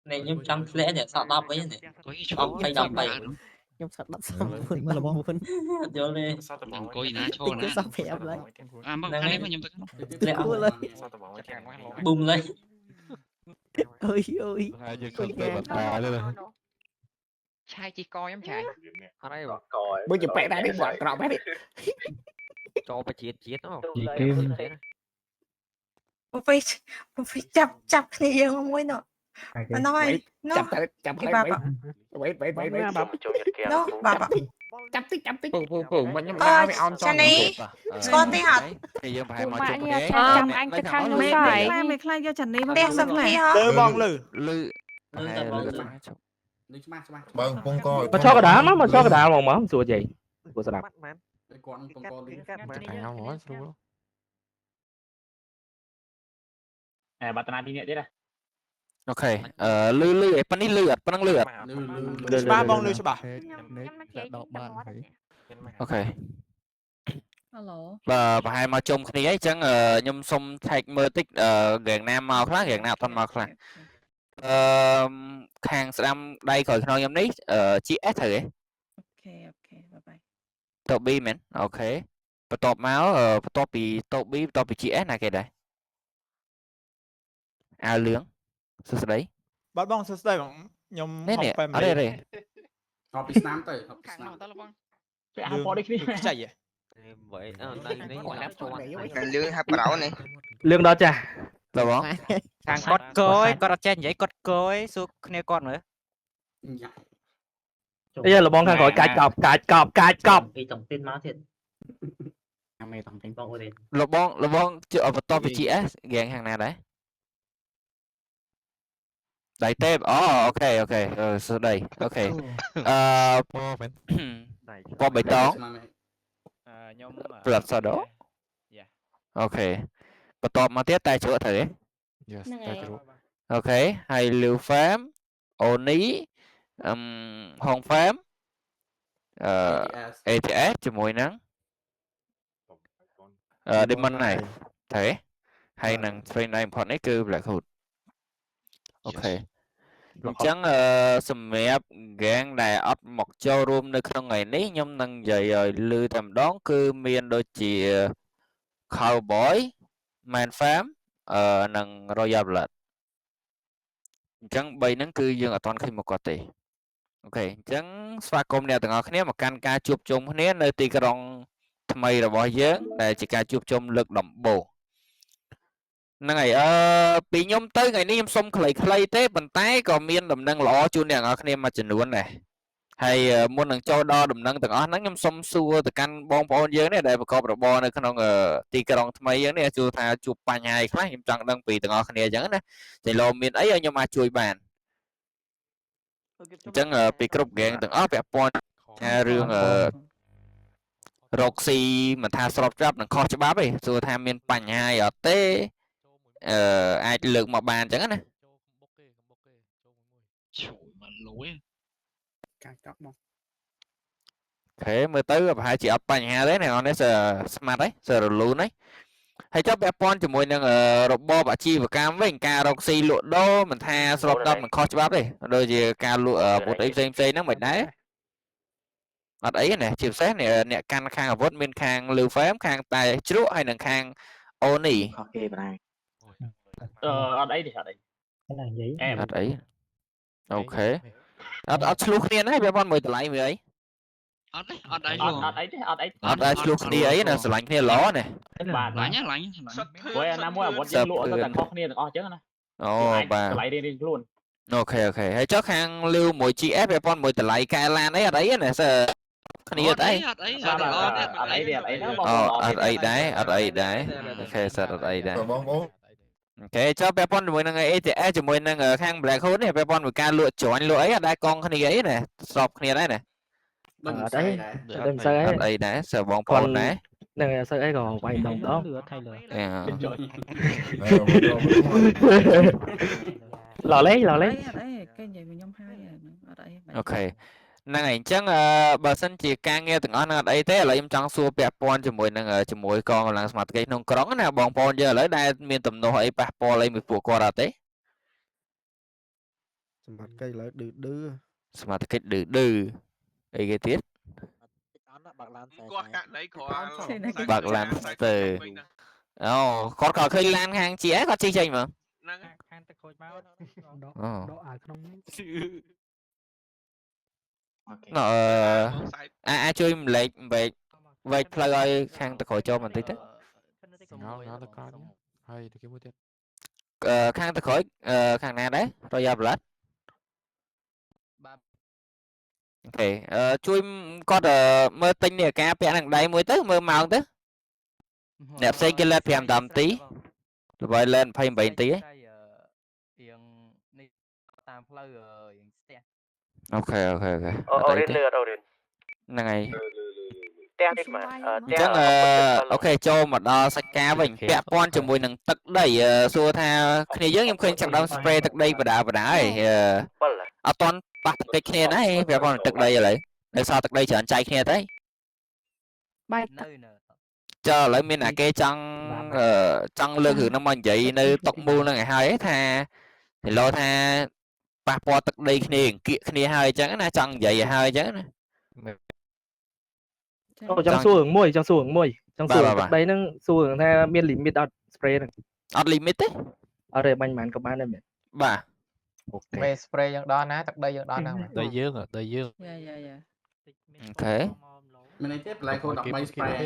này nhưng trong lẽ để sao đọc ấy này ông hay đọc bài nhưng sao đọc Rồi, xong rồi. buồn Mà là đọc bông. buồn vô lên Đừng có gì ná cho Tính ná. cứ sao phép lại Mà Đang khá ấy. đấy mà nhầm lẽ Cua ông lên bùng lên ơi ơi Hai giờ Ôi không tới nha. bật bà lên rồi. Trai chỉ coi em trai. Ở đây bảo Bây giờ bẻ ra đi bỏ trọ bẻ đi cho phải chết nó. Chị Kim. Một phải chập thì giờ không quên nữa nó nói nó chập thì lại bà bẻ bảo bẻ bẻ nó bà bảo chập tí Phụ mà nhưng mà phải on cho Chani Scott đi học thì dương phải mà Mà chụp như cái chăm anh cái khăn nó xài. mẹ khai cho Trần đi đẹp sắp đi hả bong lư lư tập bóng lư Bông bông coi. Mà cho cái đá mà cho cái đá mà mở sủa gì của sao đạp Bạn ta đi nhẹ đấy này. ok lư lư ấy pan đi lư ạt pan năng lư ạt ba bông lưu cho bà. Đọc bạn phải. ok Alo. và hai mà chung cái ấy chẳng nhung sông thạch mơ tích gần nam màu khác gần nào thân màu khác hàng sam đây khỏi nói nhầm đấy chị S thử ấy Ok ok bye bye. top B man ok và top máu top B top chị S này cái đấy áo lưỡng số đấy Bắt bông sơ đây bằng nhom nè học nè phải ở đây đây học Nam tới học Nam Phải ăn phó đi đi. chạy vậy Vậy lương hấp bảo này lương đó cha là bóng Thằng cọt cối, cọt trên vậy cọt cối, xuống nè con nữa. bây giờ là bông thằng gọi cài cọp vì tổng tin máu thiệt bóng ở đây là bóng chưa ở top chị S gần hàng nào đấy đầy tép ok số đây ok Bông phải. qua bài toán Nhóm lật sau đó ok và top mà tiếp tay chỗ thử Yes, Nè. tay chỗ. ok hay lưu phám ôn ý hồng phám ATS cho mùi nắng đi mân này thế hay năng train này bọn ấy cứ lại hụt ok chẳng sầm mẹp gan này ấp một châu room nơi không ngày nấy nhóm năng dày rồi lư tầm đón cứ miền đôi chỉ cowboy man phám năng royal blood chẳng bay nắng cứ dương ở toàn khi một quả tỷ ok chẳng pha công nè từng ở khné một can ca chụp chung khné nơi tì cái rong thay là bỏ dớn để chỉ ca chụp chung lực động bổ ngày bị nhóm tới ngày nay nhóm xong clay thế bàn tay còn miên đầm nâng lọ chu nè ở khné mà chỉnh luôn này hay muốn năng cho đo đầm nâng từng ở nắng nhóm xong xua từ căn bong bong dớn này để mà có được bo này cái nó tì cái rong thay dớn này chu tha chụp ba nhai khác nhóm chẳng đang bị từng ở khné dớn này thì lò miên ấy nhưng mà chui bàn chẳng bị cướp gang từng ấp bẹp pon rương Roxy mà tha sọp trap năng kho cho bắp ấy rồi tham miên bành hai ở té ai lượng mà bàn chẳng này thế mới tới gặp hai chị ấp bành hai đấy này nó sẽ smart đấy sẽ rồi luôn đấy hay cho bẹp pon cho mùi năng robot bà chi và cam với ca Roxy lụa đô mình tha sọp trap mình kho cho bắp đi đôi gì ca lụa một ấy nó mệt đấy ở đấy này chịu xét này nè căn khang ở vót bên khang lưu phém khang tài chữa hay là khang oni ở đây thì ở đây. Em ở đấy ok ở lúc này đấy bé con mời lại người ấy ở đây luôn ở lúc đi ấy là sự lạnh kia ló này bạn lạnh với năm mua một dân lụa nó là khó khăn được chứ nè bà lại đi luôn ok hay cho khang lưu mỗi chị ép bé con mời lại cài lan ấy ở đấy này sợ khani ở đấy ở đấy ok sợ ở đấy đấy Bông bông. ok cho bé con mời năng ấy thì cho mời năng khang black hole này bé con mời ca lụa chọn lụa ấy ở đây con khani ấy này sọp khani đấy này ở đấy đừng sơ ấy ở đây đấy sợ bóng con đấy này sơ ấy còn quay đồng đó lò lấy Cái gì mình nhóm hai ở đây. ok năng ảnh chẳng bà sân chỉ ca nghe từng ở đây thế là em chẳng xua bẹp pon cho mùi năng cho mùi con là mặt cái nông cóng nào bóng pon giờ lấy đây miền tầm nô ấy bẹp pon lấy một phụ qua ra thế សម្បត្តិកិច្ចឡើយឌឺ សមាជិកឌឺអីគេទៀត គាត់កាក់ដីក្រោ បើកឡានទៅអូគាត់ក៏ឃើញឡានខាងជាគាត់ជិះចេញមក ហ្នឹង ខាងទឹកខូចមក អូ ដកអាក្នុងនេះ ណ៎អាចជួយម្លេចវែកផ្លូវឲ្យខាងទឹកក្រោយចូលបន្តិចទៅ ngóទៅក្រោយហើយទៅគេមួយទៀត ខាងទឹកក្រោយខាងណាដែររយៈប្លិតអូខេជួយគាត់មើលទិញនេះអាការពាក់នឹងដៃមួយទៅមើលម៉ោងទៅអ្នកផ្សេងគេលេត5នាទីដើម្បីលេត28នាទីតាមផ្លូវស្ទះអូខេអូរៀនលឿនហ្នឹងហើយអញ្ចឹងអូខេចូលមកដល់សាច់ការវិញពាក់ព័ន្ធជាមួយនឹងទឹកដីសួរថាគ្នាយើងខ្ញុំឃើញចាប់ដើម spray ទឹកដីបដាហើយអត់តន់ប៉ះទឹកគ្នាណាពាក់ព័ន្ធទឹកដីឥឡូវដោយសារទឹកដីច្រើនចែកគ្នាទៅបាយ ចុះឥឡូវមានអាគេចង់លើករឿងហ្នឹងមកនិយាយនៅតុកមូលហ្នឹងឲ្យហើយថាឥឡូវថាប៉ះពាល់ទឹកដីគ្នាគៀកគ្នាហើយអញ្ចឹងណាចង់និយាយឲ្យហើយអញ្ចឹងណា អូចង់សួររឿងមួយចង់សួររឿងមួយចង់សួរទឹកដីហ្នឹងសួររឿងថាមាន limit អត់ spray ហ្នឹង អត់ limit ទេ អត់ទេបាញ់មិនក៏បានដែរមែន បាទ អូខេ ពេល spray យើងដល់ណាទឹកដីយើងដល់ណា ដីយើង យ៉ា អូខេ មានន័យទេបន្លែខូ13 spray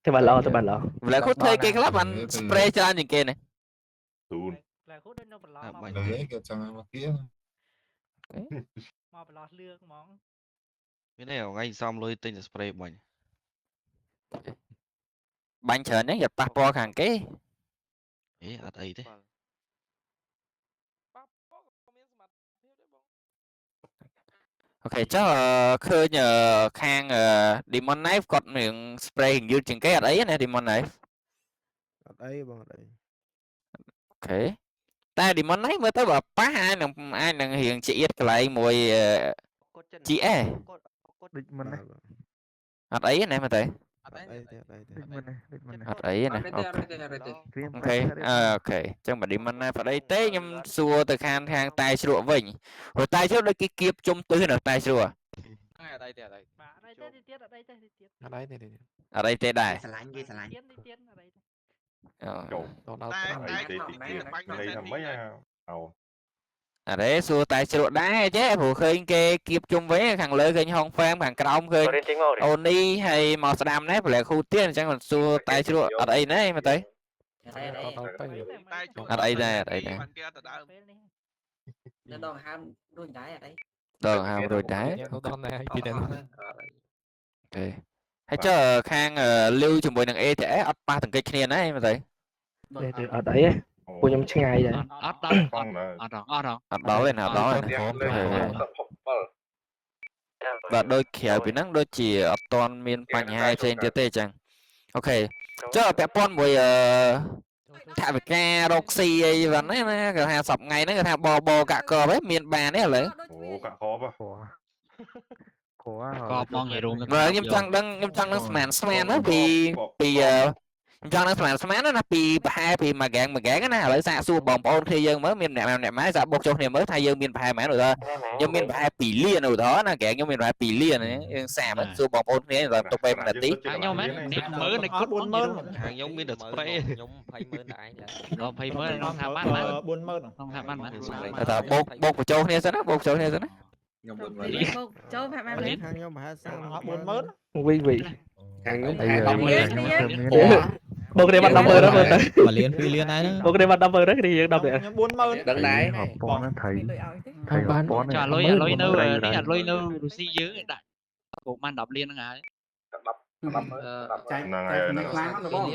តែបាត់ល្អ ម្ល៉េះគាត់ធ្វើគេខ្លះបាន spray ច្រើនជាងគេណា ទូន ផ្លែខូចដូចនៅបន្ល បាញ់គេគេចង់មកគៀ មកបន្លលឿងហ្មង មានទេថ្ងៃសំលុយទិញតែ spray បាញ់ បាញ់ច្រើនហ្នឹងอย่าប៉ះពាល់ខាងគេ អត់អីទេ អូខេចុះឃើញខាង Demon Knife គាត់មាន spray យឺតជាងគេអត់អីណា Demon Knife អត់អីបងអត់អី អូខេតែ Demon Knife មើលទៅបើប៉ះអាចនឹងរៀងជាអៀតកន្លែងមួយ GS ដូចមិនណា អត់អីណាមើលទៅ អត់អីទេ អត់អីណាអូខេអូខេចឹងបើ Demon Knife អត់អីទេខ្ញុំសួរទៅខាងតែជ្រក់វិញព្រោះតែជ្រក់ដូចគេគៀបជុំទិសនៅតែជ្រក់ បាទអត់អីទេទៀតអត់អីទេទៀត អត់អីទេ អត់អីទេដែរ ឆ្លាញ់គេឆ្លាញ់ទៀតអត់អីទេ ចូលដល់តែបាញ់ទៅទីមិនអីអូ អរេសួរតែជ្រក់ដែរចេះព្រោះឃើញគេគៀបជុំវិញខាងលើឃើញហងហ្វេមខាងក្រោមឃើញអូនីហើយមកស្ដាំដែរប្រឡែកគូទៀតអញ្ចឹងសួរតែជ្រក់អត់អីណាមើលទៅអត់អីដែរ នៅដងហើមដូចដែរអត់អី ដល់ហើមរួចដែរ ដល់ណែពីណែ អូខេហើយចុះខាងលាវជាមួយនឹង ATS អត់ប៉ះទង្គិចគ្នាណាមើលទៅ អត់អីទេពួកខ្ញុំឆ្ងាយដែរ អត់ដល់អត់ដល់ អត់ដល់ទេណាអត់ដល់ទេបាទដូចក្រៅពីហ្នឹងដូចជាអត់ទាន់មានបញ្ហាផ្សេងទៀតទេអញ្ចឹងអូខេចុះពាក់ព័ន្ធមួយថាវិការរកស៊ីអីហ្នឹងណាគេថាសប្ថ្ងៃហ្នឹងគេថាបកាក់កបមានបានទេឥឡូវ អូកាក់កបហ៎ កបបងឲ្យរួម បើខ្ញុំចង់ដឹងស្មានណាពីខ្ញុំចង់ដឹងស្មានណាពីប្រហែលពីមួយហ្គេងណាឥឡូវសាកសួរបងប្អូនគ្នាយើងមើលមានម្នាក់ម៉ែសាកបុកចុះគ្នាមើលថាយើងមានប្រហែលម៉ែនឧទាហរណ៍ខ្ញុំមានប្រហែល2លានឧទាហរណ៍ណាហ្គេងខ្ញុំមានប្រហែល2លានយើងសាកមើលសួរបងប្អូនគ្នាដល់ទុកពេល1នាទី ខ្ញុំហ៎មើលនៅគាត់ 40000 ខ្ញុំមានតែ spray ខ្ញុំ20000ដែរ ដល់20000ខ្ញុំថាបាន 40000 ខ្ញុំថាបាន ថាបុកបញ្ចូលគ្នាសិនណាបុកបញ្ចូលគ្នាសិនណា ខ្ញុំចូលប្រាប់ម៉ែ ខាងខ្ញុំប្រហែល40000 30វិញ ខាងខ្ញុំ បុកគ្នាបាត់100000ទៅមើលទៅ 1លាន2លានដែរ បុកគ្នាបាត់100000ទៅគ្នាយើង10ដែរ ខ្ញុំ40000 ដឹងដែរ ប៉ុនថៃ លុយឲ្យទេ ថៃបាន ចាលុយនៅនេះអត់លុយនៅរុស្ស៊ីយើងដាក់គោបាន10លានហ្នឹងហើយ ចែកនៅខ្លាំងហ្នឹងបង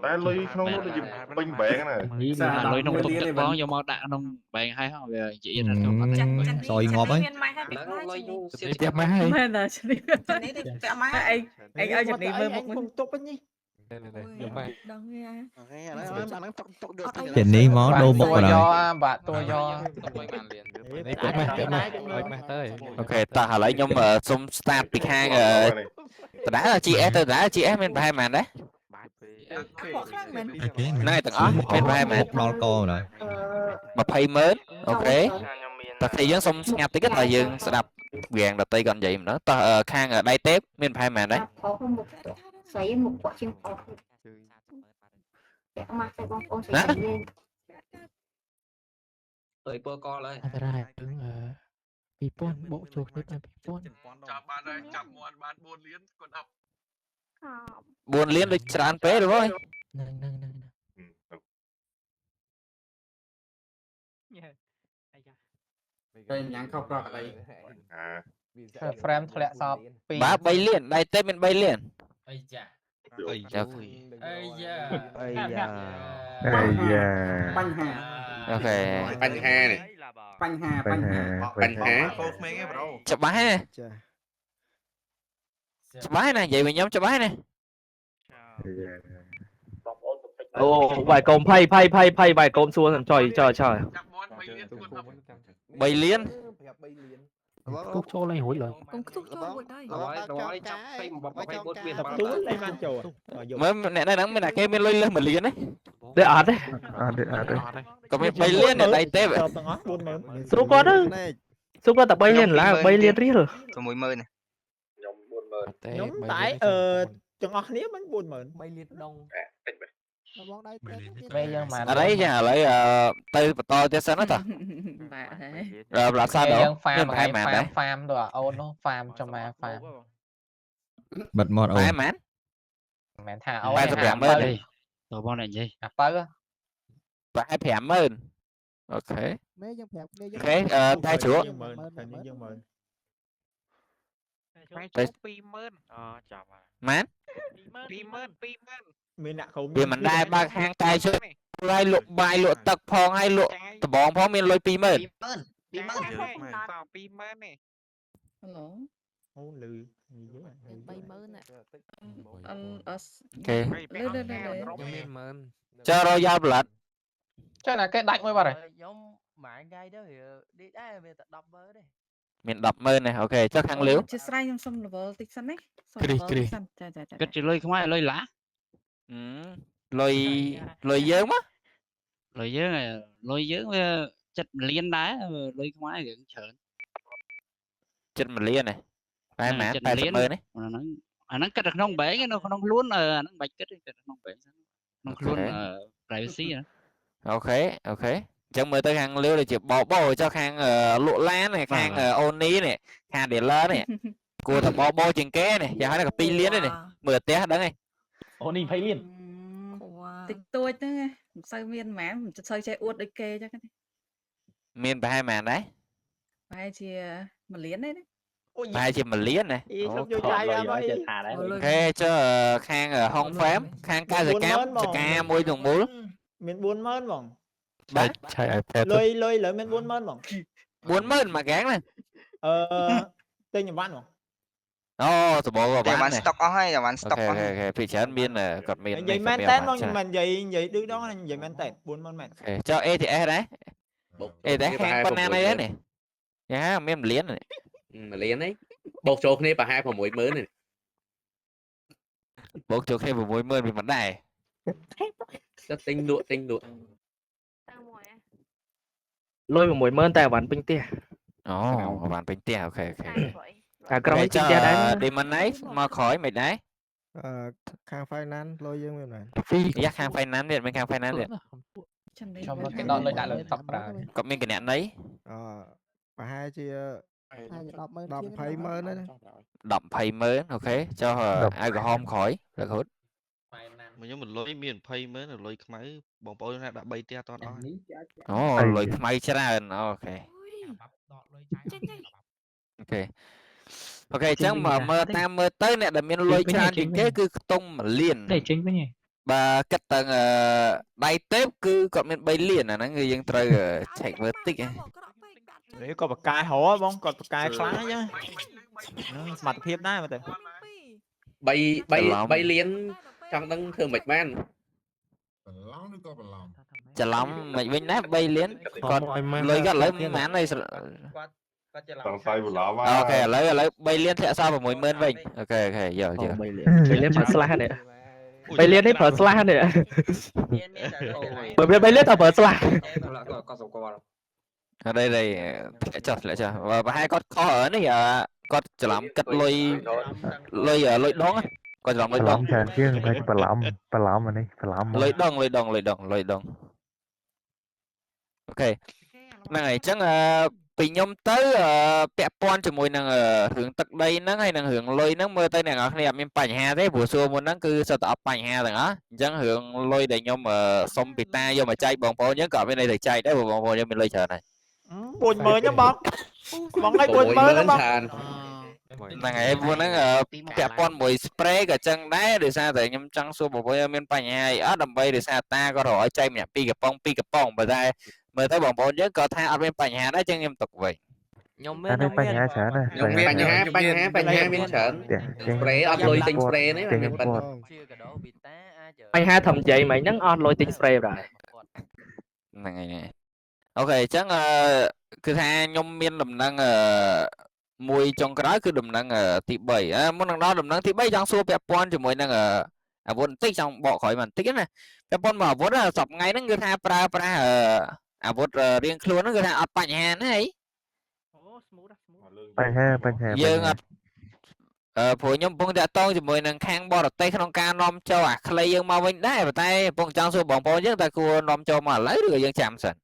តែលុយក្នុងនោះដូចពេញបែងណា លុយក្នុងទុកទឹកបងយកមកដាក់ក្នុងបែងហើយហ្នឹងវាជាអៀនហ្នឹងអត់ សយងាប់ហើយ មានម៉ែហើយលុយយូរ ផ្ទះម៉ែហើយ មែនតាឈ្នេះ នេះទៅពាក់ម៉ែ អីឲ្យជំនីមើលមុខមិន ទុកវិញនេះ យកម៉ែ ដឹងទេអា ពេលនេះមកដូរមុខបណ្ដោយ បាទតួយក នេះពាក់ម៉ែទៅ អូខេតោះឥឡូវខ្ញុំសុំ start ពីខាងដដែល GS ទៅដដែល GS មានប្រហែលប៉ុន្មានដែរ អ Bỏ khác mình. Này từng ó bên vai mà đo co rồi mà pay mến ok ta khi dân xong ngạp tí cách là dương sẽ đập vàng đợt tây còn vậy mà nó ta khang ở đây tép bên phải mà đấy Xoáy một quả chim có mà phải bong ôn Hả? lên. Tới bơ co lại. Ra đứng Pipon bộ chuột đấy là Pipon. Chào bạn ơi, chào bạn buôn liến còn ập. buồn liên được tràn pé đúng không Nâng. Đây nhắn không rõ đây. frame thẹn sọp bà bay liền đây tép bên bay liền Ây da. Ôi Được. Ây da. Banh hà. ok Bánh ha này. Banh hà. chụp bái này chụp bái này vậy mình nhóm chụp bái này Ồ, vài cổng pay vài cổng xuống trời. bay liên Cúc cho lên hối rồi. Cũng thúc cho một đây. Rồi chọc thêm một cái bốt viên. mới nè đây nắng bên này cái bên lôi lên mình liền đấy để ạt đấy còn bên bay liên này đây tép vậy số con đó số con tập bay liền là bay liền riết rồi Có mùi mơ này. Nhóm tải chẳng ngọt nếu bánh buồn mượn bay liệt đông. ở đấy nha lấy từ to cho sáng nó thật Bà thế. là sao đâu farm hai màn đấy farm rồi ôn nó farm cho mà farm bật mod hai màn mẹ thà ba tập giảm ơn Đây. Rồi bọn này gì? tới và hai phèm ơn ok ok thay chúa mán vì mình đai ba hang tay chứ lai lụa bài lụa tật phong hay lụa tập bóng phong miền lôi pi mơn Hello. Bay mơn ạ. ok Lên. cho rồi giao lật cho là cái đánh mới vào rồi mình đập mơn này ok cho khang liếu Chia sẻ trong sông level tích sẵn đấy. Kiri. Cái chỉ lôi không ai lôi lá. lôi dớm á Lôi dớ này, lôi dớ chất liên đá lôi không ai gần chởn. chân mình liên này hai màn Chân tay tập liên. mơn đấy Nó cắt được nông bể cái nó luôn nó bạch kết được nông bể. Nó Ok. luôn privacy nữa. ok chẳng mời tới khang liếu để chụp bỏ cho khang lụa lá này khang ôn ní này khang để lơ này cô tập bỏ trên ké này giờ hai là pi liên đây này mưa té đó này ôn đi phải liền Tích tôi nữa nghe. Sao miên má mình chơi chơi uất đấy kê cho cái này. miền hai màn đấy Hai chia mà liến đấy đấy. hai chị mình liên này ok cho khang ở hong phám khang ca giờ cam giờ ca môi đường bún mình buồn mơn bỏng Bác lôi lại mình buồn mơn bỏng buồn mơn mà gán này tên nhà văn bỏng tụi bộ vào bán này stock hay là bạn ok thị trấn miền này còn miền vậy men tên bỏng mình vậy đứa đó là vậy men tên buồn mơn mẹ cho e thì e đấy e đấy khang banana đấy này nhá miền liên này Mà liền ấy. Bột chuột này bà hai phòng mũi mới này. bộ chuột thêm một mùi mơn vì mặt này Cho tinh đụa. lôi một mũi mơn tài bản pin tia bạn bình tia ok cái pin cho tia đấy đi mình ấy mà khỏi mày đấy khang phai năn lôi dương em này giác khang phai nắn điện bên khang phai nắn điện Chân đấy. trong cái đó lôi đại lượng tập ra có miếng cái nẹn đấy bà hai chia đọc phai mơn đấy đậm phây mới ok cho alcohol khỏi được hút Mà nếu mình lôi miền pay mới là lôi máy bóng bóng đã bay tia to đó. lôi may ra ok ok chẳng mà mơ ta mơ tới nè là miền lôi ra những cái cứ tung mà liền Đây chính với nhỉ. bà cách tầng bay tép cứ còn miền bay liền là nó người dân trời chạy vượt tích nếu có bậc cài hổ bông còn bậc cài khá chứ mặt thiệp đấy mà từ Bay liền trong đang thường mạch man. chả lắm mày bên nát bay liền còn lôi gắt lấy mán này Tầng tay của lão ok lấy bay liên sẽ sao vào mùi mơn vậy ok giờ bay lên mà slash này bay liên đấy phở sla này bởi vì bay liên tao phở sla ở đây đây lại cho và hai con kho ở này giờ con chỉ làm cắt lôi lôi ở lôi đón con làm lôi đón chàng chứ phải bà lắm mà đi bà lắm lôi đón ok này chắc bị nhóm tới pẹp pon cho mùi năng hướng tật đây nó hay năng hướng lôi nó mưa tay này ngọc này em bành hà thế buổi xưa muốn nó cứ sợ tập bành hà rồi á chẳng hướng lôi để nhóm xong bị ta vô mà chạy bóng phố nhớ cả bên đây thì chạy đấy bóng phố cho mình lôi chờ này buồn mới nhá bóng này buồn mới lắm bóng là ngày muốn nó pẹp pon mùi spray cả chân đá để sao để nhóm trắng xua bóng phố mình bành hà ở đầm bay để sao ta có hỏi chạy mẹ pi cái pong mà ra mới thấy bọn bộ nhớ có tha ở bên bành hà đó chân em tục vậy nhóm anh ấy bành hà sợ nè bành hà miên sợn spray on lôi tinh spray đấy anh hai thầm chạy mày nhắn on lôi tính spray rồi là ngày này ok chắc cứ tha nhóm miên đầm năng mùi trong cái đó cứ đầm năng thị 7 muốn năng đó đầm năng thị 7 trong xua pẹp pon cho mùi năng vốn tích trong bỏ khỏi màn tích này pẹp pon mà vốn là sọc ngay nó cứ tha pra vốn riêng luôn nó cứ tha ở bành hà này bành hà dương phối nhóm bông đã to thì mùi năng khang bò được tay không ca nom cho clay dương mau vinh đấy và tay bông trong số bóng bóng nhất ta cua nom cho mà lấy được dương chạm sẵn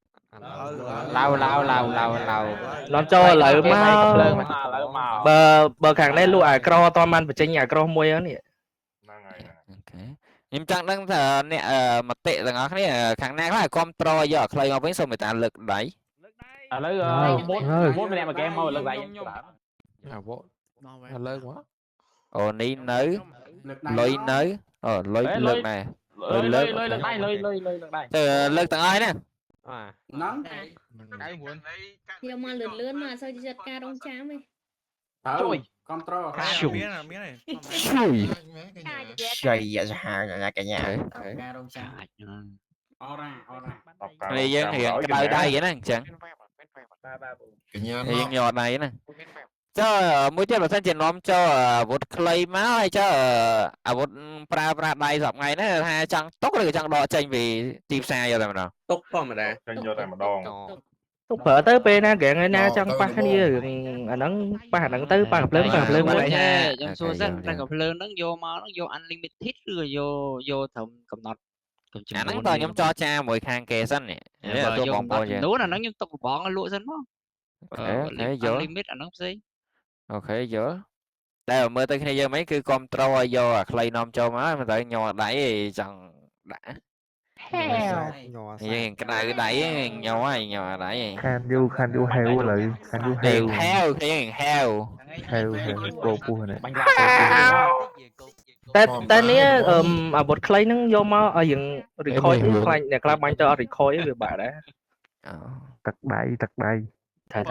lâu nó cho lại mà bờ càng đây lụa cro to man phải tranh nhà cro môi đó nè nhưng chẳng đang nè mặt tệ rằng nó này kháng năng là control giờ clay ngọc với số người ta lực đấy lấy bốn anh em mà game mau lực vậy lớn quá ồ ní nới lôi nới lôi lực này lôi lực tặng ai nè nóng nhiều mà lươn mà sao giật ca đông chám ấy trời control trời dạ ra cả nhà này dân hiện cái đời đây vậy nè chẳng hiện nhỏ này nè cho mỗi chiếc là thân trên nom cho vụt clay máu hay cho vụt pra đây dọc ngày nữa hai chẳng tốt được chẳng đo tranh vì tìm xa giờ rồi mà nào tốt không mà đã tranh vô này mà đòn lúc phở tới bên na kẹn người na trong ba cái gì anh nắng ba nắng tới ba gặp lớn vậy trong số dân đang gặp lớn nó vô mà nó vô unlimited rồi vô thầm cầm nọt nắng to nhóm cho cha mỗi khang kề sân nè tôi bóng bò vậy đúng là nó nhưng tục bóng nó lụa dân đó thế dở limit anh nó gì ok dở đây là mơ tới khi giờ mấy cái control vô clay nom cho má mà tới nhỏ đẩy chẳng đã cái này đẩy nhỏ đẩy khan du heo lại khan du heo cô này ta nè bột clay nó vô mà ở những record clay này clay bánh cho record với bà đấy tật đầy thay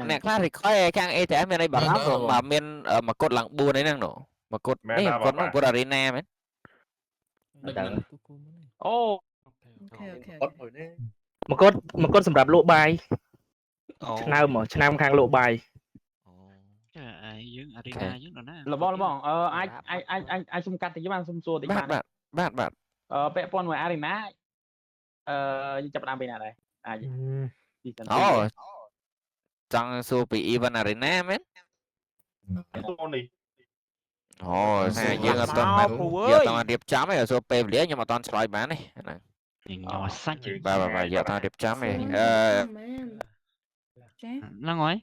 nè class thì coi khang ETM bên đây bảo lắm rồi mà bên mà cột lặng bùa đấy năng nổ mà cột đấy nó cột arena mấy một con sầm đạp lộ bài nào mà nam khang lộ bài là bon ai xung cắt thì các bạn xung xua thì bạn vẽ pon ngoài arena chập đam bên này trong super event arena mấy này dương ở toàn giờ toàn điệp chấm này ở super lía nhưng mà toàn slide bán này nhỏ xanh và giờ toàn điệp chấm này là ngói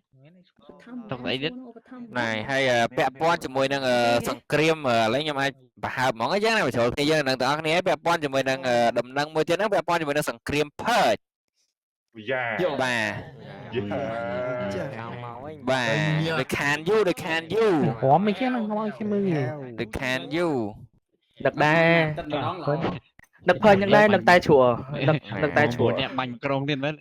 này hay pẹp pon cho mùi đang sòng cream lấy nhau ai bà món cái giá này mà chỗ kia dân đang tao này pẹp pon cho mùi đang đầm năng mùi trên nó pẹp pon cho mùi đang sòng cream purge bà the can you khó mấy cái nó ngon cái mưa the can you đặc đa đặc phơi những đây đặc tay chùa đặc tay chùa bánh crom lên đấy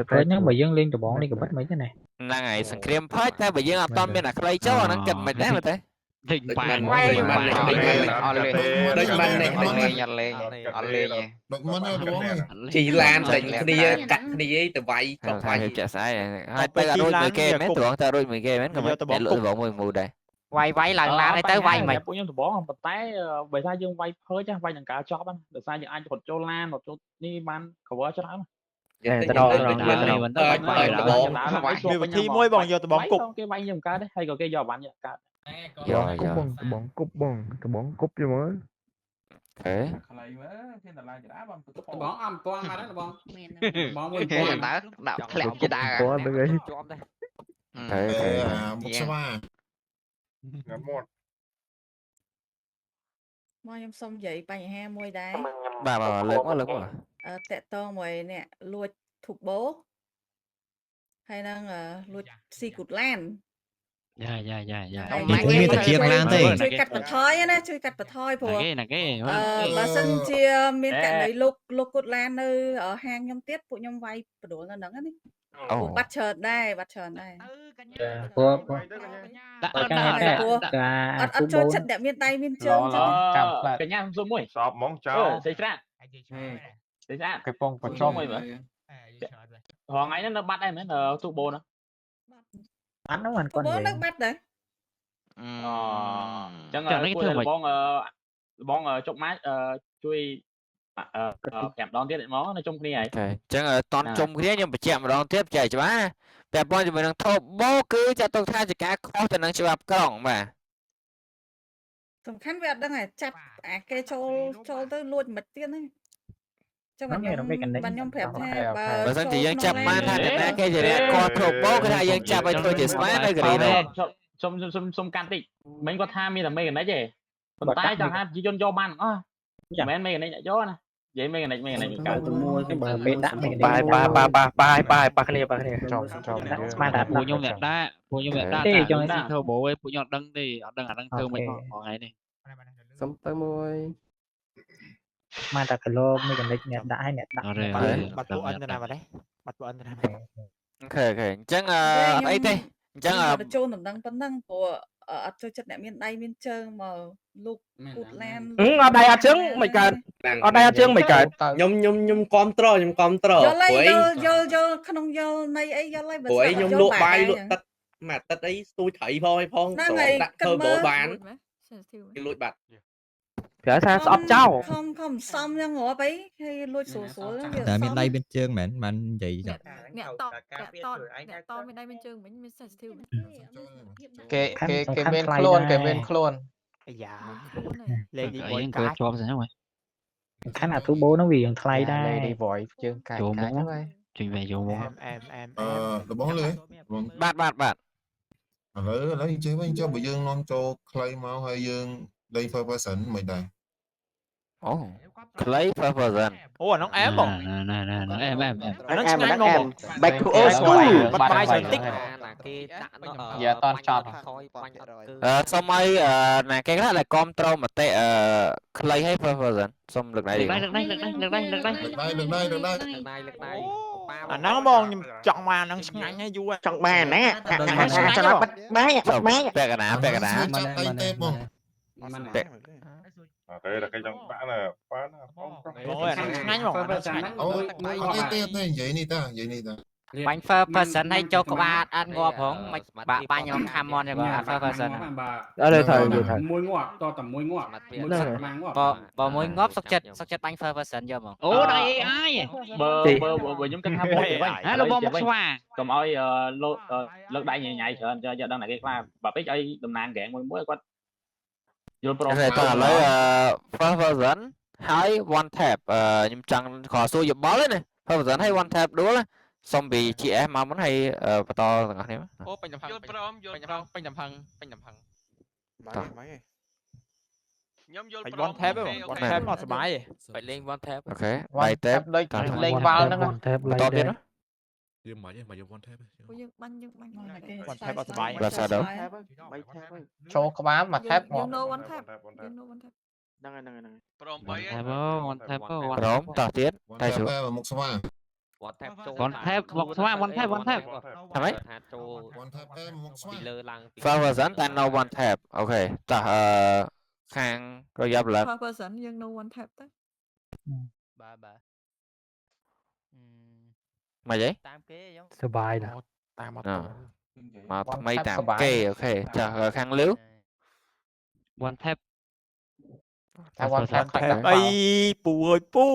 phơi những bởi dương lên từ bóng đi cả bắt mấy cái này là ngày sân cream purge ta bởi dương aptom bên là clay cháu nó cần mày đấy mà thế thịnh bàn chỉ làm định đi cắt đi từ vậy còn phải chả sai hai tay đôi người kia mấy tưởng ta đôi người kia mấy còn mấy lựa vọng mùi mùi đây វាយឡើងឡានហើយទៅវាយមិន ពួកខ្ញុំដំបងប៉ុន្តែបើថាយើងវាយភើចវាយនឹងការចប់ហ្នឹងដោយសារយើងអាចរត់ចូលឡានរត់ចូលនេះបាន cover ច្រើន ទៅដល់ មានវិធីមួយបងយកដំបងគប់គេវាយយើងកើតហើយក៏គេយកបានយកកើត បងគប់បងគប់យមើល អូ បងអំពងមកដល់បងបងមួយ ដាក់ធ្លាក់ជាដើម គាត់ទៅអី អូ មុខស្វា មកខ្ញុំសុំនិយាយបញ្ហាមួយដែរ បាទលើកមក តកតងមួយនេះលួចធុបបោហើយនឹងលួចស៊ីគូតឡាន យ៉ា មានតែជាឡានទេជួយកាត់បន្ថយណាជួយកាត់បន្ថយព្រោះ ណាគេ បើសិនជាមានករណីលោកគូតឡាននៅហាងខ្ញុំទៀតពួកខ្ញុំវាយបដូរនៅហ្នឹងណា អូ បាត់ច្រើនដែរបាត់ច្រើនដែរ អត់ចូលចិត្តអ្នកមានដៃមានជើងចឹងកញ្ញាសុំមួយសອບហ្មងចោលសេច្រាសេច្រា គេពងប្រជុំមួយមើល រងថ្ងៃនេះនៅបាត់ដែរមែនទូបូនោះ អត់ហ្នឹងមិនគាត់និយាយ នៅបាត់ដែរចឹងបងចុកម៉ាច់ជួយ5ដងទៀតហ្មងនៅជុំគ្នាហើយ ចឹងតន់ជុំគ្នាខ្ញុំបញ្ជាក់ម្ដងទៀតចែកច្បាស់តែប៉ុន្តែជាមួយនឹងធប់បូគឺចាត់ទុកថាជាការខុសទៅនឹងច្បាប់ក្រុងបាទ សំខាន់វាអត់ដឹងហើយចាប់អាគេចូលទៅលួចមិនទៀតហ្នឹងចឹងខ្ញុំប្រាប់ថាបើសិនជាយើងចាប់បានថាតែគេជាអ្នកគាត់ធប់បូគឺថាយើងចាប់ឲ្យធ្វើជាស្មានៅកេរីនោះ សុំកាន់តិចមិញគាត់ថាមានតែមេកានិកទេប៉ុន្តែចង់ថាជីយន្តយកបានអស់មិនមែនមេកានិកយកណានិយាយមេកានិកកើតទៅមួយទៅបើមេដាក់មេកានិកប៉ាគ្នាស្មានថាពួកខ្ញុំអ្នកដាក់ទេចង់ស៊ីធូបូឯងពួកខ្ញុំអត់ដឹងទេអត់ដឹងអាហ្នឹងធ្វើមិនផងថ្ងៃនេះ សុំទៅមួយ ស្មានតែគីឡូមេកានិកអ្នកដាក់ឲ្យអ្នកដាក់ បាត់ពួកអិនទៅណាបាត់ទេបាត់ពួកអិនទៅណា អូខេអញ្ចឹងអីទេអញ្ចឹង ចូលដំណឹងប៉ុណ្ណឹងព្រោះអត់ចូលចិត្តអ្នកមានដៃមានជើងមកលោកគូតឡាន អត់ដៃអត់ជើងមិនកើតអត់ដៃអត់ជើងមិនកើត ខ្ញុំគ្រប់ត្រខ្ញុំគ្រប់ត្រ យល់ក្នុងយល់នៃអីយល់ហើយ ព្រោះខ្ញុំលក់បាយលក់ទឹកមកទឹកអីស្ទូចត្រីផងដាក់ធ្វើបោបានគេលួចបាត់ ប្រើថាស្អប់ចោល ខំសំយ៉ាងងាប់អីហើយលួចស្រួលៗ តែមានដៃមានជើងមែនបាននិយាយចា អ្នកតមានដៃមានជើងវិញមាន sensitive គេមានខ្លួន អាយ៉ាលេង អីគាត់ជាប់ស្អីហ្នឹង ខាងអាទូបូហ្នឹងវាថ្លៃដែរ voice ជើងកាយ ជួយវាយកមក ដបងលើ បាទ ឥឡូវអញ្ចឹងវិញចុះបើយើងនាំចូលខ្លីមកហើយយើងលេង first person មិនដែរ អូ clay first person អូអានោះអែមបង ណែអានោះឆ្ងាញ់បង back to old school បាត់បាយច្រើនតិច យ៉ាតន់ចប់ សុំឲ្យណាគេខ្លះដែលគ្រប់ត្រូលមតិ clay ឲ្យ first person សុំលើកដៃ លើកដៃ អាហ្នឹងបងខ្ញុំចង់មកអាហ្នឹងឆ្ងាញ់ហើយយូរ ចង់បានណា ឆ្ងាញ់បាត់បាយ ពាក់កណា ចាប់ដៃទេបង thế là cái dòng bã là quá là Ôi, nhanh mà. Thế vậy đi ta. Bánh first person hay cho các bạn ăn ngọt không? Bạn ba nhóm ham ngon cho bạn first person. Ở đây thời môi ngọt to tầm môi ngọt. Bò môi ngóp sóc chất bánh first person chưa mà. Ủa đây ai? Bờ nhóm kênh ham môi vậy. Hả lo bom xoa. Cầm ơi lột đai nhảy cho đăng này cái pha và biết ai tầm nàng gạn môi quát. Rồi ta lấy first person hay one tap ខ្ញុំចង់ខសួរយោបល់ទេណា first person ហើយ one tap ដួលសុំពី GS មកមុនហើយបន្តទាំងអស់គ្នាអូពេញចំផឹងពេញចំផឹងខ្ញុំយល់ព្រម one tap ទេ one tap មកសុបាយទេបែកលេង one tap អូខេបែក tap ដូចលេងវ៉ាល់ហ្នឹង one tap បន្តទៀតណា យើងមកយើង one tap យើងបាញ់ one tap អត់សុបាយ បាទសាដូ ចូលក្បាលមក tap យើង no one tap ហ្នឹងព្រមone tap ព្រមតោះទៀតតែជួ មុខស្វា one tap មកស្វា one tap ថាម៉េច one tap មុខស្វា first person តែ no one tap អូខេតោះខាងរយៈបល first person យើង no one tap ទៅ មកទេ តាមគេយើង សុបាយណាស់ តាមមក មកថ្មីតាមគេអូខេចាខាងលឺ one tap តែ one tap ខ្លាចដាក់ អី foul ពូអើយពូ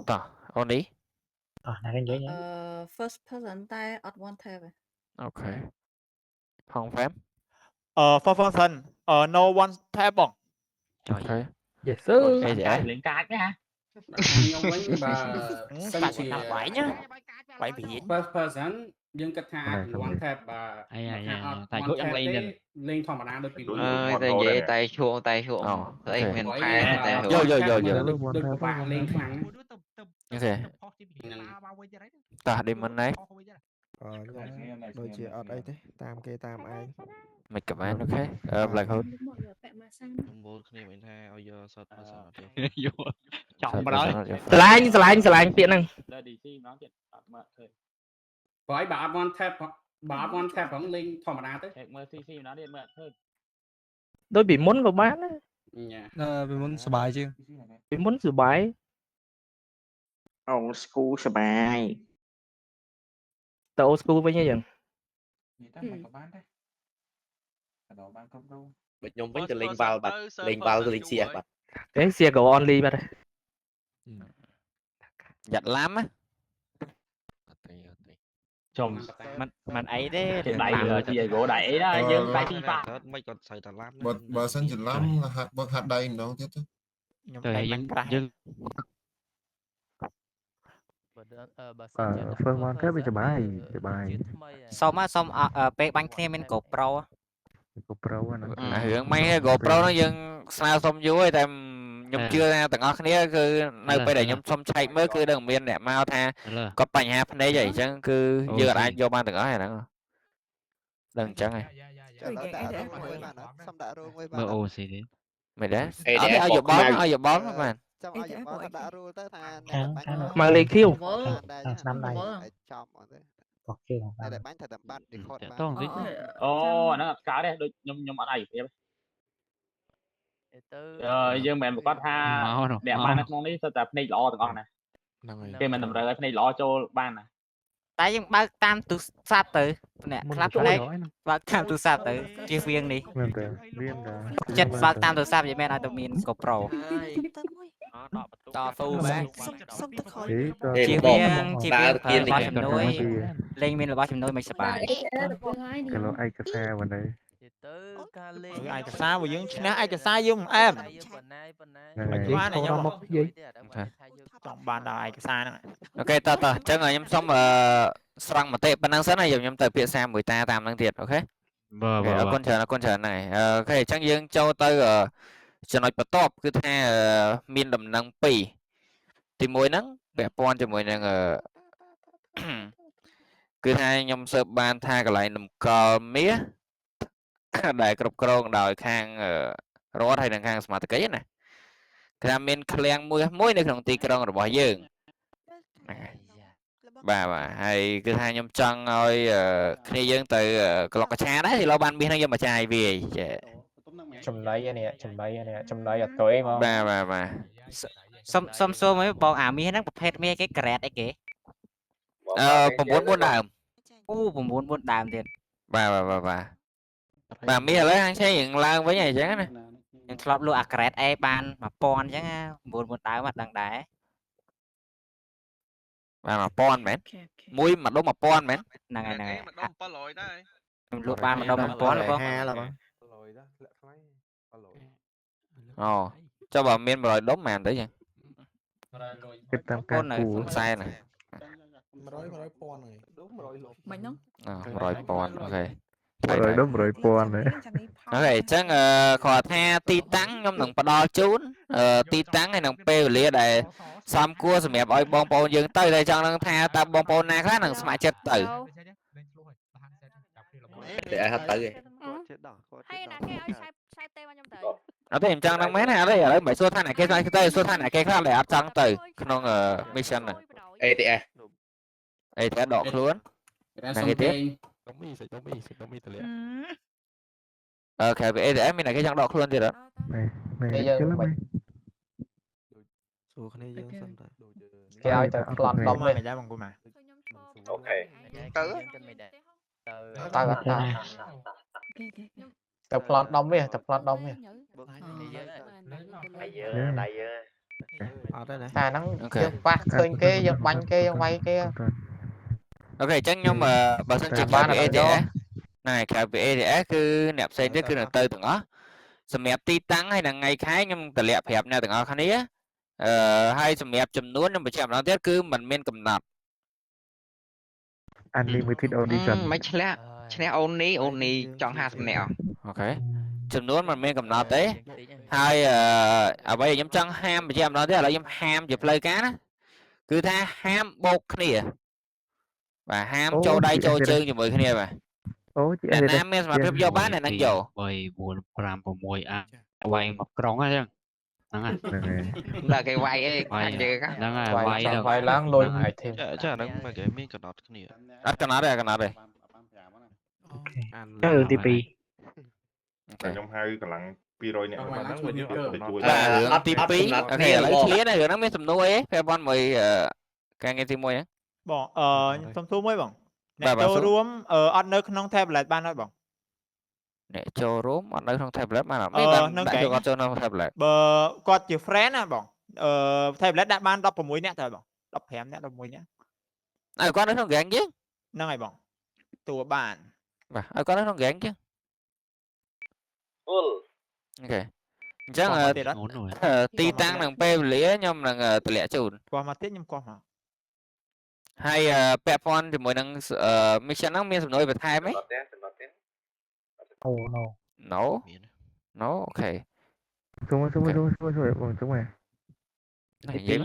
តោះអូននេះ ណាគេនិយាយ first person តែអត់ one tab អូខេហងហ្វេម for person no one tab បង អូខេ Yes sir អេដែរ លេងកាចទេហ៎ ខ្ញុំវិញបើសិនជា បាយញ៉ាបាយវិញ្ញាណ first person យើងគិតថាអាច one tap បើ អាយ តែគាត់យ៉ាងលេងធម្មតាដូចពីមុន តែនិយាយតែឈួងស្អីមានផែតែ យក ដូចពិបាកលេងខ្លាំង អូខេតោះ demon នេះ ដូចជាអត់អីទេតាមគេតាមឯង មិនក៏បានអូខេblack hole មូលគ្នាមិនថាឲ្យយកសតperson អត់ទេ យកចង់បណ្ដោយ ឆ្លាញ់ពាក្យហ្នឹង លើ DC ម្ដងទៀតអត់មើលឃើញ បើឲ្យបើអត់ one tap បើអត់ one tap ផងលេងធម្មតាទៅ មើល CC ម្ដងទៀតមើលឃើញ ដូចពីមុនក៏បានដែរ ពីមុនសบายជាង ពីមុនសុបាយ old school សបាយ ទៅ old school វិញអីចឹង ដូចខ្ញុំវិញទៅលេងបាល់បាត់លេងបាល់ទៅលេង CS បាត់ ទេ CS:GO only បាត់ហើយ យ៉ាត់ឡាំណា ចំមិនអីទេ ដៃជា go ដៃអីណាយើងដៃទីប៉ា មិនគាត់ស្អីតែឡាំ បើសិនជាឡាំហាត់បើហាត់ដៃម្ដងទៀតទៅ ខ្ញុំតែយើង first one tap វាសបាយ សុំពេលបាញ់គ្នាមាន GoPro GoPro ហ្នឹង រឿងមិន GoPro នោះយើងស្នើសុំយូរហើយតែខ្ញុំជឿថាទាំងអស់គ្នាគឺនៅពេលដែលខ្ញុំសុំឆែកមើលគឺនឹងមានអ្នកមកថាគាត់បញ្ហាភ្នែកអីចឹងគឺយើងអាចយកបានទាំងអស់ហ្នឹងដឹងអញ្ចឹងហ៎ សុំដាក់រោងមួយបា មើ ន ល OC ទេ មិនដែរអត់ឲ្យយកបលបាន ចាំឲ្យយកបលដាក់រោទៅថា មកលេខ Q ឆ្នាំដៃចំអត់ទេ បោះគេ តែបាញ់ថាតែបាត់ record បាន តោះវិញ អូអាហ្នឹងអត់កើតទេដូចខ្ញុំអត់អាយព្រៀបយើងមិនមែនប្រកាសថាអ្នកបាននៅក្នុងនេះទៅតែភ្នែកល្អទាំងអស់ណាគេមិនតម្រូវឲ្យភ្នែកល្អចូលបានណា តែយើងបើកតាមទូរស័ព្ទទៅអ្នកខ្លះភ្នែកបើកតាមទូរស័ព្ទទៅជៀសវាងនេះ មែនទេមានតា ចិត្តបើកតាមទូរស័ព្ទយីមែនឲ្យតែមាន GoPro តស៊ូមែនជៀសវាងរបស់ជំនួយលេងមានរបស់ជំនួយមិនសប្បាយ គីឡូឯកសារวันនេះ ឯកសាររបស់យើងឈ្នះឯកសារយើងមិនអែម បានខ្ញុំមកនិយាយ ចង់បានដល់ឯកសារហ្នឹង អូខេតើអញ្ចឹងខ្ញុំសុំស្រង់មតិប៉ុណ្ណឹងសិនហើយខ្ញុំទៅភាសាមួយតាតាមហ្នឹងទៀតអូខេ អរគុណច្រើនហើយអូខេអញ្ចឹងយើងចូលទៅចំណុចបន្ទាប់គឺថាមានដំណឹង2ទី1ហ្នឹងពាក់ព័ន្ធជាមួយនឹងគឺថាខ្ញុំស៊ើបបានថាកន្លែងតម្កល់មាសដែលគ្រប់គ្រងដោយខាងរដ្ឋហើយនិងខាងសមាជិកណាគឺថាមានឃ្លាំងមួយនៅក្នុងទីក្រុងរបស់យើងបាទហើយគឺថាខ្ញុំចង់ឲ្យគ្នាយើងទៅក្លុកកឆាដែរឥឡូវបានមាសហ្នឹងយកមកចាយវាចា ចំណៃនេះចំណៃអត់ទៅអីមក បាទ សុំសួរមើលបងអាមាសហ្នឹងប្រភេទមាសគេក្រេតអីគេ 9 ដើម អូ9 ដើមទៀត បាទមាសឥឡូវហាងឆេងឡើងវិញអញ្ចឹងណា ខ្ញុំធ្លាប់លក់អាក្រេតអេបាន1000អញ្ចឹង9 ដើមអត់ដឹងដែរ បាទ1000មែនមួយមួយដុំ1000មែន ហ្នឹងហើយ ម្ដង700ដែរ ខ្ញុំលក់បានម្ដង1000បង អូចុះបើមាន100ដុំមែនទេចឹង គិតតាមការគូ ខ្សែណា 100,000ហើយ មិនហ្នឹង 100,000អូខេ 100ដុំ100,000ហ៎ អូខេអញ្ចឹងគាត់ថាទីតាំងខ្ញុំនឹងផ្ដល់ជូនទីតាំងហើយនឹងពេលវេលាដែលសមគួរសម្រាប់ឲ្យបងប្អូនយើងទៅតែចង់នឹងថាតើបងប្អូនណាខ្លះនឹងស្ម័គ្រចិត្តទៅ để ai hết tới ហើយណាគេឲ្យឆែកទេមកខ្ញុំទៅ អត់ទេខ្ញុំចង់នឹងមែនណាឥឡូវមិនសួរថាណាគេទៅសួរថាណាគេខ្លះដែលអត់ចង់ទៅក្នុង mission ហ្នឹង ATS ដកខ្លួនណាគេទៀតអូខេ ATS មានណាគេចង់ដកខ្លួនទៀតអត់ មែនគេមិន សួរគ្នាយើងសិនទៅ គេឲ្យទៅប្លន់ដុំវិញ ដែរបងគូមក អូខេទៅ ទៅប្លន់ដុំវិញទៅប្លន់ដុំវិញ អ ở đây này តែហ្នឹងយើងប៉ះឃើញគេយើងបាញ់គេយើងវាយគេ អូខេអញ្ចឹងខ្ញុំបើសិនជាក្រៅពី ATS ណែក្រៅពី ATS គឺអ្នកផ្សេងទៀតគឺនឹងទៅទាំងអស់សម្រាប់ទីតាំងហើយនឹងថ្ងៃខែខ្ញុំតម្លាក់ប្រាប់អ្នកទាំងអស់គ្នាហើយសម្រាប់ចំនួនខ្ញុំបញ្ជាក់ម្ដងទៀតគឺมันមានកំណត់ unlimited audition មិនឆ្លាក់ឈ្នះអូននេះចង់50នាក់ អូខេចំនួនมันមានកំណត់ទេហើយអ្វីដែលខ្ញុំចង់ហាមបញ្ជាក់ម្ដងទៀតឥឡូវខ្ញុំហាមជាផ្លូវការណាគឺថាហាមបោកគ្នាបាទហាមចូលដៃចូលជើងជាមួយគ្នាបាទអូអ្នកណាមានសមត្ថភាពយកបានអ្នកហ្នឹងយក3 4 5 6អាវាយមកក្រុងហ្នឹងហ្នឹងហើយដល់គេវាយអីខាងយើងហ្នឹងហើយវាយដល់ វាយឡើងលុយឲ្យthêm ចាហ្នឹងមកគេមានកណ្ដោតគ្នា អត់កណ្ដោតទេកណ្ដោតទេ រឿងទី2 ខ្ញុំហៅកម្លាំង200នាក់ហ្នឹងមកយើងទៅជួយ បាទរឿងទី2អូខេឥឡូវឆ្លៀនរឿងហ្នឹងមានសំណួរអីពេលប៉ុនមួយការងារទី1ហ្នឹង បងខ្ញុំសួរមួយបងអ្នកចូលរួមអត់នៅក្នុង tablet បានអត់បងអ្នកចូលរួមអត់នៅក្នុង tablet បានអត់មានបានដាក់គាត់ចូលក្នុង tablet បើគាត់ជា friend ណាបង tablet ដាក់បាន16នាក់តើបង15នាក់16នាក់ឲ្យគាត់នៅក្នុង gang យើងហ្នឹងហើយបងតួបានបាទឲ្យគាត់នៅក្នុង gang យើងអូខេអញ្ចឹងទីតាំងនឹងពេលវេលាខ្ញុំនឹងតម្លាក់ជូន គាត់មកទៀតខ្ញុំគាត់មក ហើយពាក់ព័ន្ធជាមួយនឹង mission ហ្នឹងមានសំណួរបន្ថែមទេអូ no អូខេសុំបងសុំនិយាយ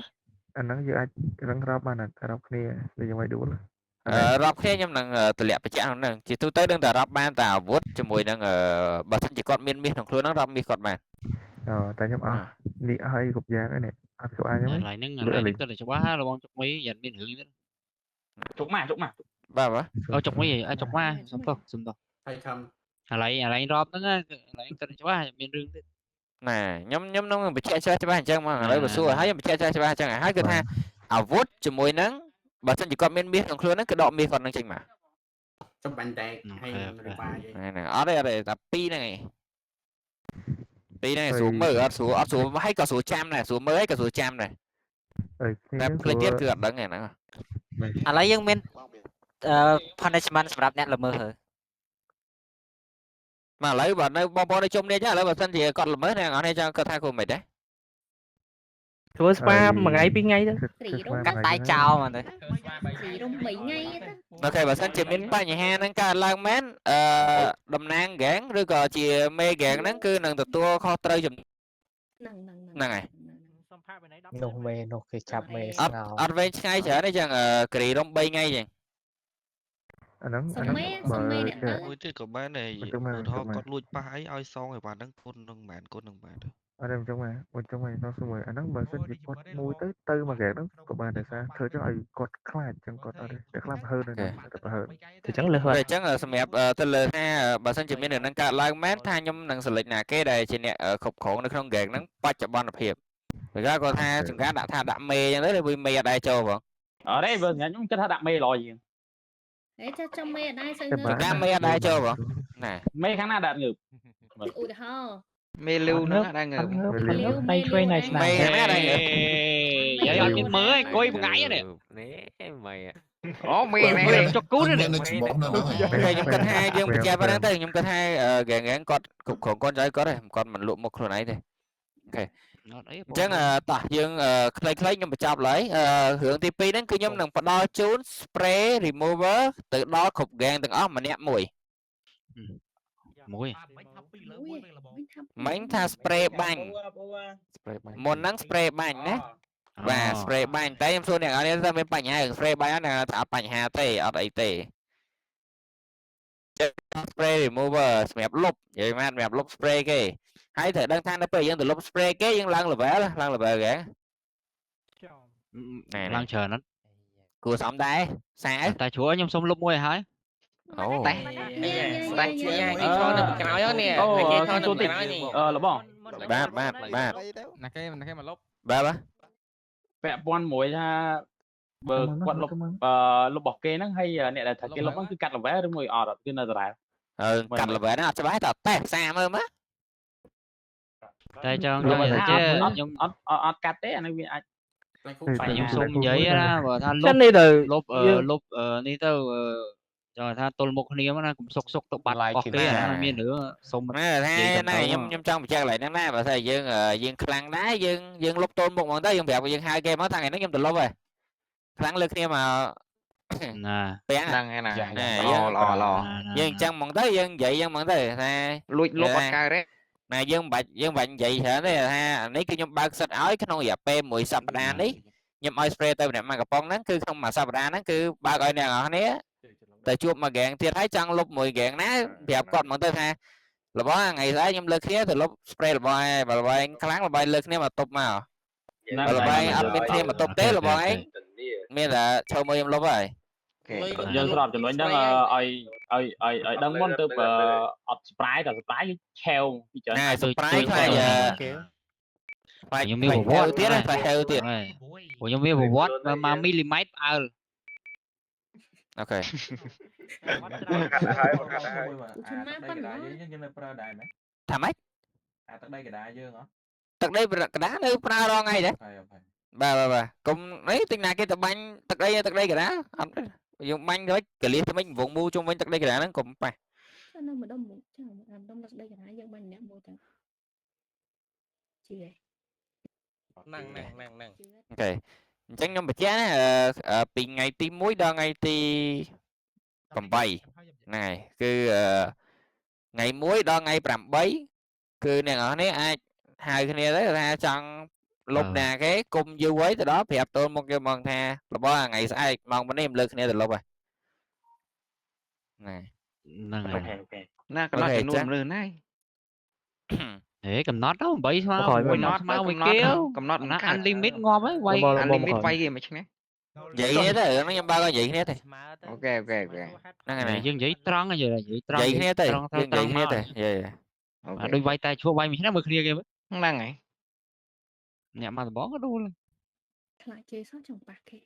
អាហ្នឹងយើងអាចរឹងរាប់បានរាប់គ្នាដូចយ៉ាងម៉េចដួលរាប់គ្នាខ្ញុំនឹងតម្លាក់បញ្ជាក់ហ្នឹងជាទូទៅដឹងតែរាប់បានតែអាវុធជាមួយនឹងបើសិនជាគាត់មានមាសក្នុងខ្លួនហ្នឹងរាប់មាសគាត់បានតែខ្ញុំអស់នេះឲ្យគ្រប់យ៉ាងហ្នឹងអត់ស្គាល់ខ្ញុំ កន្លែងហ្នឹងទៅច្បាស់របងចុកមីយ៉ាងមានរឿងទៀតចុកមកបាទអូចុកមីអាចុកមកសុំតោះហើយខំកន្លែងរាប់ហ្នឹងកន្លែងទៅច្បាស់មានរឿងទៀត ណែខ្ញុំនឹងបញ្ជាក់ច្បាស់អញ្ចឹងមកឥឡូវបើសួរហើយខ្ញុំបញ្ជាក់ច្បាស់អញ្ចឹងហើយគឺថាអាវុធជាមួយនឹងបើសិនជាគាត់មានមាសក្នុងខ្លួនហ្នឹងគឺដកមាសគាត់នឹងចេញមកចំបាញ់តែហើយរបាយអត់ទេតែ2ហ្នឹងឯង2ហ្នឹងស្រួលមើលអត់ស្រួលហើយក៏ស្រួលចាំដែរស្រួលមើលហើយក៏ស្រួលចាំដែរតែផ្លេចទៀតគឺអត់ដឹងទេហ្នឹង ឥឡូវយើងមាន punishment សម្រាប់អ្នកល្មើសហើយមកឥឡូវបើនៅបងប្អូនជុំនេះចឹងឥឡូវបើសិនជាគាត់ល្មើសអ្នកនរនេះចឹងគាត់ថាគួរមិនដែរ ធ្វើស្វាមួយថ្ងៃពីរថ្ងៃទៅ កាត់ដៃចោលមកទៅ រំ3ថ្ងៃ អូខេបើសិនជាមានបញ្ហាហ្នឹងកើតឡើងមែនតំណាងហ្គេងឬក៏ជាមេហ្គេងហ្នឹងគឺនឹងទទួលខុសត្រូវហ្នឹងហើយនោះមេនោះគេចាប់មេអត់វែងឆ្ងាយច្រើនទេចឹងគ្រីរំ3ថ្ងៃចឹង អាហ្នឹងមួយទៀតក៏បានដែរគាត់លួចប៉ះអីឲ្យសងឲ្យបានហ្នឹងគុណនឹងបានគុណនឹងបានអត់ទេអញ្ចឹងមកដល់ស្មួយអាហ្នឹងបើសិនជាគាត់មួយទៅមកហ្គេមហ្នឹងក៏បានដែរធ្វើចឹងឲ្យគាត់ខ្លាចចឹងគាត់អត់ទេតែខ្លាចប្រហើនទៅប្រហើន អញ្ចឹងសម្រាប់ទៅលើថាបើសិនជាមានរឿងហ្នឹងកើតឡើងមែនថាខ្ញុំនឹងselectណាគេដែលជាអ្នកគ្រប់គ្រងនៅក្នុងហ្គេមហ្នឹងបច្ចុប្បន្នភាពពេលគាត់ថាចង្ការដាក់ថាដាក់មេចឹងទៅវាមេអត់ដែរចូលបងអត់ទេបើខ្ញុំគិតថាដាក់មេល្អជាង ហេចាំមេអត់ដែរសើ ដាក់មេអត់ដែរចូលបងណា មេខាងណាដាក់ងើប ឧទាហរណ៍ មេលូហ្នឹងដែរងើប tay chơi nàyមេខាងណាដែរងើប vậy anh biết mới coi một ngày nè màyអូមេនេះចុកគូនេះ ខ្ញុំគិតថាយើងបញ្ជាក់ប៉ុណ្ណឹងទៅខ្ញុំគិតថាហ្គេងគាត់គ្រប់គ្រងគាត់ឲ្យគាត់មិនលក់មុខខ្លួនឯងទេអូខេអញ្ចឹងតោះយើងខ្លីៗខ្ញុំបញ្ចប់ឡើយរឿងទី2ហ្នឹងគឺខ្ញុំនឹងផ្ដល់ជូន spray remover ទៅដល់គ្រប់ហ្គេងទាំងអស់ម្នាក់មួយមិញថា spray បាញ់មុនហ្នឹង spray បាញ់ណាបាទ spray បាញ់តែខ្ញុំសួរអ្នកនរនេះថាមានបញ្ហារឿង spray បាញ់ហ្នឹងថាអត់បញ្ហាទេអត់អីទេ spray remover សម្រាប់លុបនិយាយមកសម្រាប់លុប spray គេហើយត្រូវដឹងថានៅពេលយើងទៅលុប spray គេយើងឡើង level គេឡើងច្រើនណាស់ គួរសមដែរសាតែជួខ្ញុំសុំលុបមួយឲ្យហើយអូតែជាយ៉ាងអីថតនៅក្រោយហ្នឹងនេះគេថតនៅក្រោយនេះលបងបាទណាគេមកលុបបាទពាក់ព័ន្ធមួយថាបើគាត់លុបរបស់គេហ្នឹងហើយអ្នកដែលថាគេលុបហ្នឹងគឺកាត់ level ឬមួយអត់គឺនៅដដែល កាត់ level ហ្នឹងអត់ច្បាស់តែតេស្តសារមើលមក តែចង់ចង់និយាយចេះខ្ញុំ អត់កាត់ទេអានេះវាអាច ខ្ញុំសុំនិយាយណាបើថាលុបលុបនេះទៅចង់ថាទល់មុខគ្នាណាកុំសុកទៅបាត់អស់គេអាហ្នឹងមានរឿងសុំណាខ្ញុំចង់បញ្ជាក់កន្លែងហ្នឹងណាបើថាយើងខ្លាំងដែរយើងលុបទល់មុខហ្មងទៅយើងប្រាប់យើងហៅគេមកថាថ្ងៃនេះខ្ញុំទៅលុបហើយខ្លាំងលើគ្នាមកណាពាំងហ្នឹងហើយណាល្អយើងអញ្ចឹងហ្មងទៅយើងនិយាយអញ្ចឹងហ្មងទៅថាលួចលុបអត់កើតទេណាយើងមិនបាច់និយាយច្រើនទេថានេះគឺខ្ញុំបើកសិតឲ្យក្នុងរយៈពេល1សប្តាហ៍នេះខ្ញុំឲ្យ spray ទៅម្នាក់មកកំប៉ុងហ្នឹងគឺក្នុងមួយសប្តាហ៍ហ្នឹងគឺបើកឲ្យអ្នកនរគ្នាតែជួបមួយហ្គេងទៀតហើយចង់លុបមួយហ្គេងណាប្រាប់គាត់ហ្មងទៅថារបស់ថ្ងៃស្អែកខ្ញុំលើកគ្នាទៅលុប spray របស់ឯងបើរបស់ឯងខ្លាំងរបស់ឯងលើកគ្នាមកតុបមកបើរបស់ឯងអត់មានគ្នាមកតុបទេរបស់ឯងមានតែឈើមួយខ្ញុំលុបហើយយើងស្របចំណុចហ្នឹងឲ្យដឹងមុនទៅអត់ spray តែ spray គឺឆាវពីច្រើន spray ខ្លាចខ្ញុំមានប្រវត្តិទៀតតែហៅទៀតខ្ញុំមានប្រវត្តិ1មីលីម៉ែត្រផ្អើលអូខេថាម៉េចទឹកដីកដាយើងហ៎ទឹកដីកដានៅប្រើរងថ្ងៃដែរបាទកុំនេះទិញណាគេទៅបាញ់ទឹកដីកដាអត់យើងបាញ់រួចកលៀសទៅវិញវងមូជុំវិញទឹកដីកដាហ្នឹងកុំប៉ះនៅម្ដុំចឹងម្ដុំទឹកដីកដាយើងបាញ់ម្នាក់មួយទាំងជឿហ្នឹងអូខេអញ្ចឹងខ្ញុំបញ្ជាក់ណាពីថ្ងៃទី1ដល់ថ្ងៃទី8ហ្នឹងហើយគឺថ្ងៃ1ដល់ថ្ងៃ8គឺអ្នកនរនេះអាចហៅគ្នាទៅថាចង់លុបណាគេគុំយូរហើយទៅដល់ប្រាប់តូនមកគេមកថារបស់ថ្ងៃស្អែកម៉ោងប៉ុណ្នេះលើគ្នាទៅលុបហើយហ្នឹងហើយណាកំណត់ចំនួនមនុស្សណាកំណត់ទៅ8ស្មើមួយណត់ស្មើមួយគេកំណត់ណា unlimit ងាប់ហើយវាយ unlimit វាយគេមិនឆ្នេះនិយាយគ្នាទៅខ្ញុំបើកនិយាយគ្នាទៅអូខេហ្នឹងហើយយើងនិយាយត្រង់និយាយត្រង់និយាយគ្នាទៅយើងនិយាយគ្នាទៅដូចវាយតែឈ្មោះវាយមួយឆ្នាំមើលគ្នាគេហ្នឹងហើយអ្នកមកដបងក៏ដួលខ្លាចគេសោះចង់ប៉ះគេ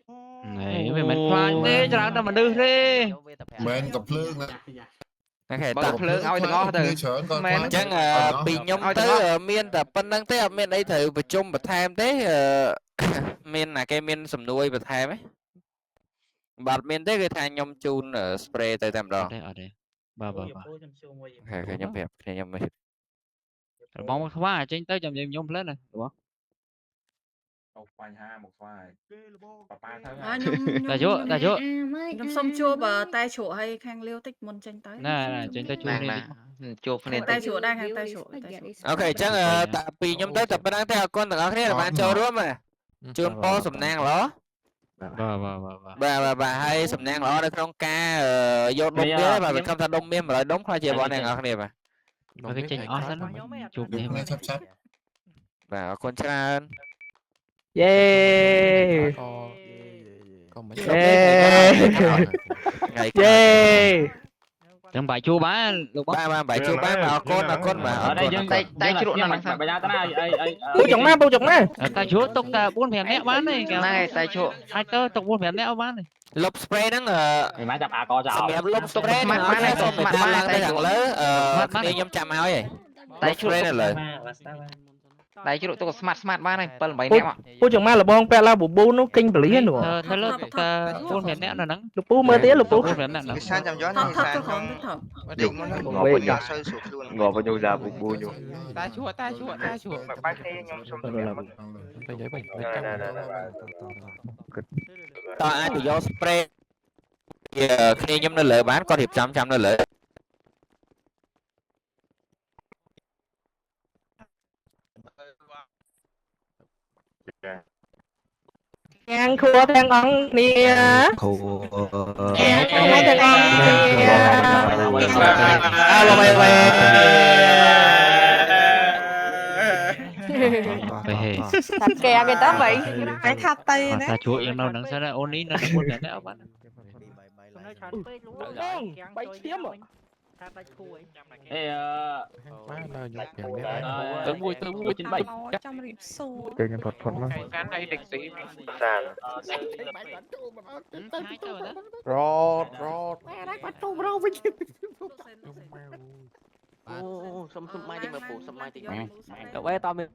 វាមិនខ្លាចទេច្រើនតែមនុស្សទេមិនកំភ្លើងណាអូខេតើភ្លើងឲ្យទាំងអស់ទៅមែនអញ្ចឹងពីខ្ញុំទៅមានតែប៉ុណ្្នឹងទេអត់មានអីត្រូវប្រជុំបន្ថែមទេមានណាគេមានសំណួរបន្ថែមទេបាទមានទេគឺថាខ្ញុំជូន spray ទៅតែម្ដងអត់ទេបាទខ្ញុំប្រាប់ខ្ញុំមិនបងមកខ្វះចេញទៅចាំខ្ញុំផ្លែណាបងបញ្ហាមកស្វាយប៉ាខ្ញុំសុំជួបតែជ្រក់ឲ្យខាងលាវតិចមុនចេញទៅណាចេញទៅជួបគ្នាជួបគ្នាតែជ្រក់ដែរខាងតែជ្រក់អូខេអញ្ចឹងតាពីខ្ញុំទៅតែប៉ុណ្្នឹងទេអរគុណទាំងអស់គ្នាដែលបានចូលរួមជូនពរសំណាងល្អបាទហើយសំណាងល្អនៅក្នុងការយកដុំមាសបាទវាខំថាដុំមាស100ដុំខ្លាចជាបងអ្នកនរគ្នាបាទគេចេញអស់សិនជួបគ្នាឆាប់បាទអរគុណច្រើនយេចាំបាយជួបបានលោកបងបាទបាយជួបបានអរគុណបាទអត់ទេយើងតែជ្រក់ហ្នឹងបញ្ញាតាណាពូចង់ណាតែជ្រក់ទុកតែ4 5នាក់បានទេហ្នឹងហើយតែជ្រក់អាចទៅទុក4 5នាក់អត់បានទេលុប spray ហ្នឹងមិនមកចាប់អាកចោលសម្រាប់លុប spray ហ្នឹងបានតែសុំបានឡើងទៅខាងលើខ្ញុំចាំឲ្យហើយតែជ្រក់នៅលើតែជ្រក់ទុកស្មាត់បានហើយ7 8នាក់ពូចង់មកលបងពាក់ឡាបប៊ូនោះគិញពលានោះទៅលើតែ4 5នាក់នៅហ្នឹងលោកពូមើលទៀតលោកពូ4 5នាក់ហ្នឹងគេសានចាំយកហ្នឹងសានឌីកមកវិញយកសូវស្រួលខ្លួនងប់ញូសាប៊ូញូតែជួតែបាយគ្នាខ្ញុំសុំទៅតើអាចទៅយក spray គ្នាខ្ញុំនៅលើបានគាត់រៀបចំចាំនៅលើទាំងគ្រួទាំងអង្គគ្នាគ្រូទាំងអង្គគ្នាអើបងហេតាប់គេគេតាបីតែខាត់ទៅណាតែជួយើងនៅហ្នឹងសិនអូននេះនៅមុនតែអត់បានបាយឈាមថាដាច់គូអីចាំណាគេបាទដល់យកយ៉ាងនេះទៅមួយចិនបាយចាំរៀបសួរទៅខ្ញុំផុតមកការដៃដេកស៊ីសានរត់បាទបាត់ទូរោវិញ សុំសុំបាយតិចមើលពូសុំបាយតិច Cậu bé to mình